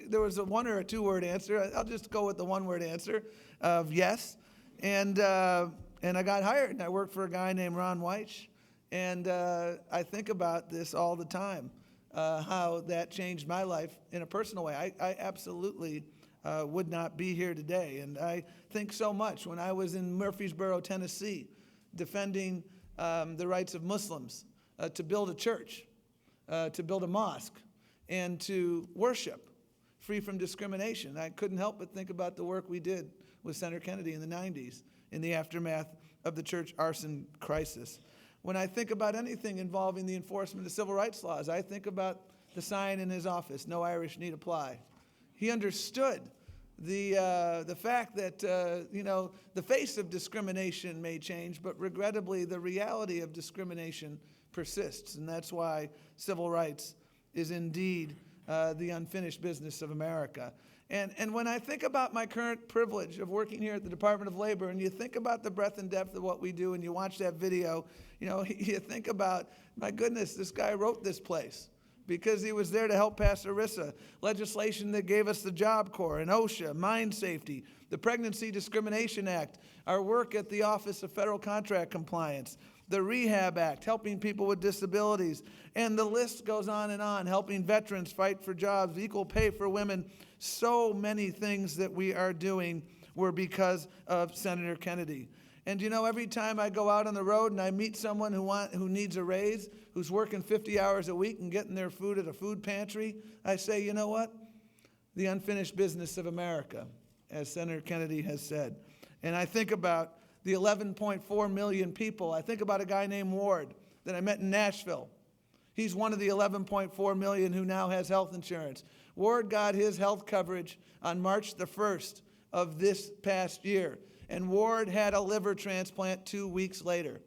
there was a one or a two-word answer. I'll just go with the one-word answer of yes. And I got hired, and I worked for a guy named Ron Weich, And I think about this all the time, how that changed my life in a personal way. I absolutely would not be here today. And I think so much when I was in Murfreesboro, Tennessee, defending the rights of Muslims to build a church, to build a mosque, and to worship free from discrimination. I couldn't help but think about the work we did with Senator Kennedy in the 90s in the aftermath of the church arson crisis. When I think about anything involving the enforcement of civil rights laws, I think about the sign in his office, "No Irish need apply." He understood the fact that, the face of discrimination may change, but regrettably, the reality of discrimination persists. And that's why civil rights is indeed the unfinished business of America. And when I think about my current privilege of working here at the Department of Labor, and you think about the breadth and depth of what we do, and you watch that video, you think about, my goodness, this guy wrote this place because he was there to help pass ERISA, legislation that gave us the Job Corps and OSHA, mine safety, the Pregnancy Discrimination Act, our work at the Office of Federal Contract Compliance, the Rehab Act, helping people with disabilities, and the list goes on, helping veterans fight for jobs, equal pay for women. So many things that we are doing were because of Senator Kennedy. And every time I go out on the road and I meet someone who needs a raise, who's working 50 hours a week and getting their food at a food pantry, I say, you know what? The unfinished business of America, as Senator Kennedy has said. And I think about the 11.4 million people. I think about a guy named Ward that I met in Nashville. He's one of the 11.4 million who now has health insurance. Ward got his health coverage on March the 1st of this past year, and Ward had a liver transplant 2 weeks later.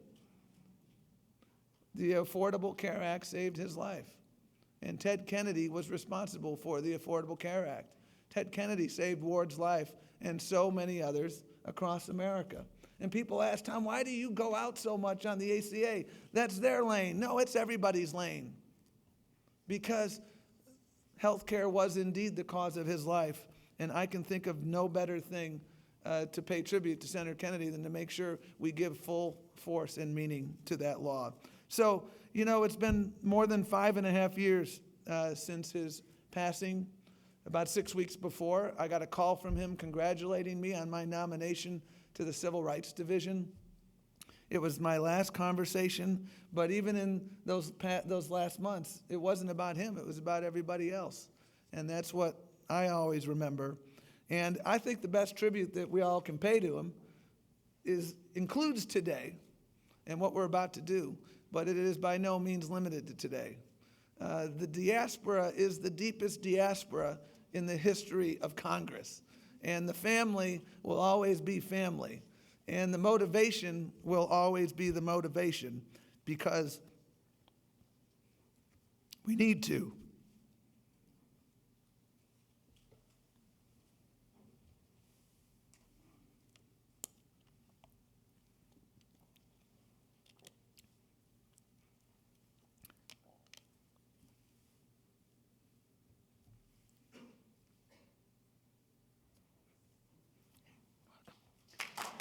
The Affordable Care Act saved his life, and Ted Kennedy was responsible for the Affordable Care Act. Ted Kennedy saved Ward's life and so many others across America. And people ask, Tom, why do you go out so much on the ACA? That's their lane. No, it's everybody's lane. Because health care was indeed the cause of his life, and I can think of no better thing to pay tribute to Senator Kennedy than to make sure we give full force and meaning to that law. So, it's been more than 5.5 years since his passing. About 6 weeks before, I got a call from him congratulating me on my nomination to the Civil Rights Division. It was my last conversation, but even in those last months, it wasn't about him, it was about everybody else. And that's what I always remember. And I think the best tribute that we all can pay to him includes today and what we're about to do, but it is by no means limited to today. The diaspora is the deepest diaspora in the history of Congress. And the family will always be family. And the motivation will always be the motivation because we need to.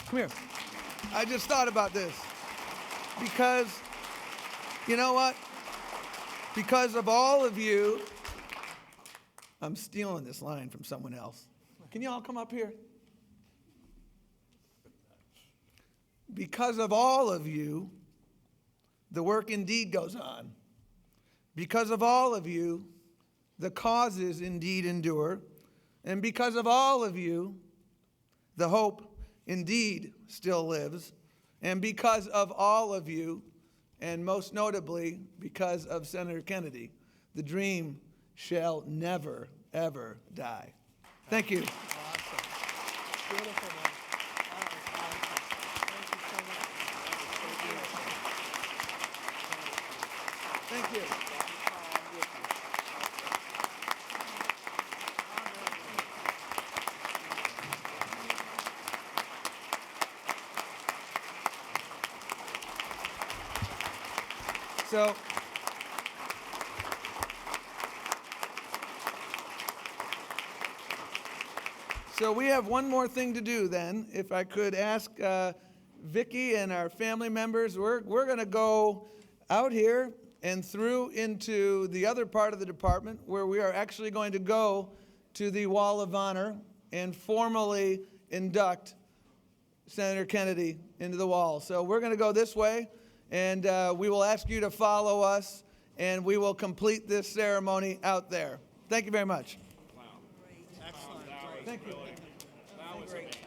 Come here. I just thought about this. Because, you know what? Because of all of you, I'm stealing this line from someone else. Can you all come up here? Because of all of you, the work indeed goes on. Because of all of you, the causes indeed endure. And because of all of you, the hope indeed still lives. And because of all of you, and most notably because of Senator Kennedy, the dream shall never, ever die. Thank you. Awesome. Beautiful, man. That was awesome. Thank you so much. Thank you. So we have one more thing to do then. If I could ask Vicki and our family members, we're going to go out here and through into the other part of the department where we are actually going to go to the Wall of Honor and formally induct Senator Kennedy into the wall. So we're going to go this way, and we will ask you to follow us, and we will complete this ceremony out there. Thank you very much. Wow. Excellent. Thank you. That was amazing.